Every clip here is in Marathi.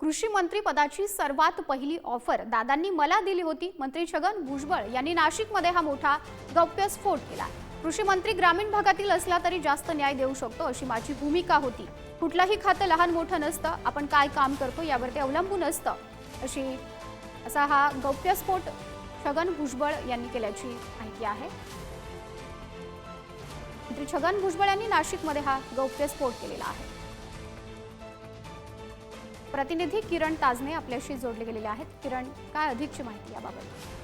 कृषी मंत्री पदाची सर्वात पहिली ऑफर दादांनी मला दिली होती। मंत्री छगन भुजबळ यांनी नाशिकमध्ये हा मोठा गौप्यस्फोट केला। कृषी मंत्री ग्रामीण भागातील असला तरी जास्त न्याय देऊ शकतो अशी माझी भूमिका होती। कुठलाही खातं लहान मोठं नसतं, आपण काय काम करतो यावर ते अवलंबून असतं असा हा गौप्यस्फोट छगन भुजबळ यांनी केल्याची माहिती आहे। मंत्री छगन भुजबळ यांनी नाशिकमध्ये हा गौप्यस्फोट केलेला आहे। प्रतिनिधी किरण ताजने आपल्याशी जोडले गेलेले आहेत। किरण, काय अधिकची माहिती याबाबत?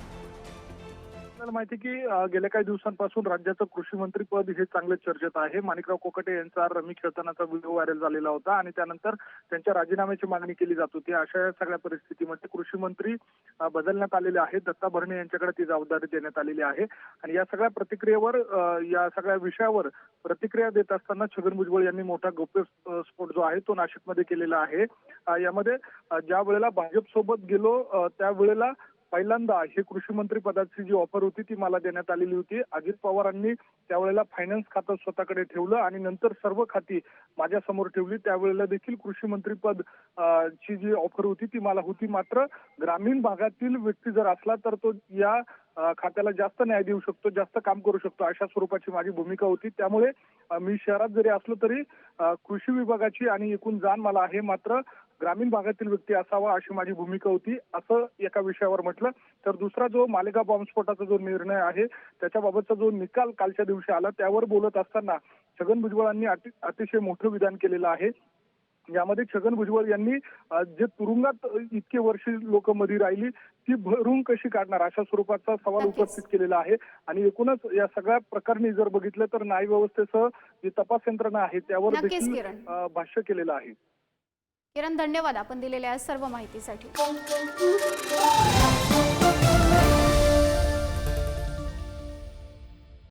माहिती की गेल्या काही दिवसांपासून राज्याचं कृषी मंत्री पद हे चांगले चर्चेत आहे। माणिकराव कोकाटे यांचा रमी खेळतानाचा व्हिडिओ व्हायरल झालेला होता आणि त्यानंतर त्यांच्या राजीनाम्याची मागणी केली जात होती। अशा सगळ्या परिस्थितीमध्ये कृषी मंत्री बदलण्यात आलेले आहेत। दत्ता भरणे यांच्याकडे ती जबाबदारी देण्यात आलेली आहे आणि या सगळ्या प्रतिक्रियेवर या सगळ्या विषयावर प्रतिक्रिया देत असताना छगन भुजबळ यांनी मोठा गौप्यस्फोट जो आहे तो नाशिकमध्ये केलेला आहे। यामध्ये ज्या वेळेला भाजप सोबत गेलो त्यावेळेला पहिल्यांदा हे कृषी मंत्री पदाची जी ऑफर होती ती मला देण्यात आलेली होती। अजित पवारांनी त्यावेळेला फायनान्स खातं स्वतःकडे ठेवलं आणि नंतर सर्व खाती माझ्या समोर ठेवली। त्यावेळेला देखील कृषी मंत्री पद ची जी ऑफर होती ती मला होती। मात्र ग्रामीण भागातील व्यक्ती जर असला तर तो या खात्याला जास्त न्याय देऊ शकतो, जास्त काम करू शकतो, अशा स्वरूपाची माझी भूमिका होती। त्यामुळे मी शहरात जरी असलो तरी कृषी विभागाची आणि एकूण जाण मला आहे, मात्र ग्रामीण भागातील व्यक्ती असावा अशी माझी भूमिका होती, असं एका विषयावर म्हटलं। तर दुसरा जो मालेगाव बॉम्बस्फोटाचा जो निर्णय आहे त्याच्याबाबतचा जो निकाल कालच्या दिवशी आला त्यावर बोलत असताना छगन भुजबळांनी अतिशय मोठं विधान केलेलं आहे। यामध्ये छगन भुजबळ यांनी जे तुरुंगात इतके वर्ष लोक मध्ये राहिली ती भरून कशी काढणार अशा स्वरूपाचा सवाल उपस्थित केलेला आहे। आणि एकूणच या सगळ्या प्रकरणी जर बघितलं तर न्याय व्यवस्थेसह जी तपास यंत्रणा आहे त्यावर देखील भाष्य केलेलं आहे। किरण, धन्यवाद आपण दिलेल्या सर्व माहितीसाठी।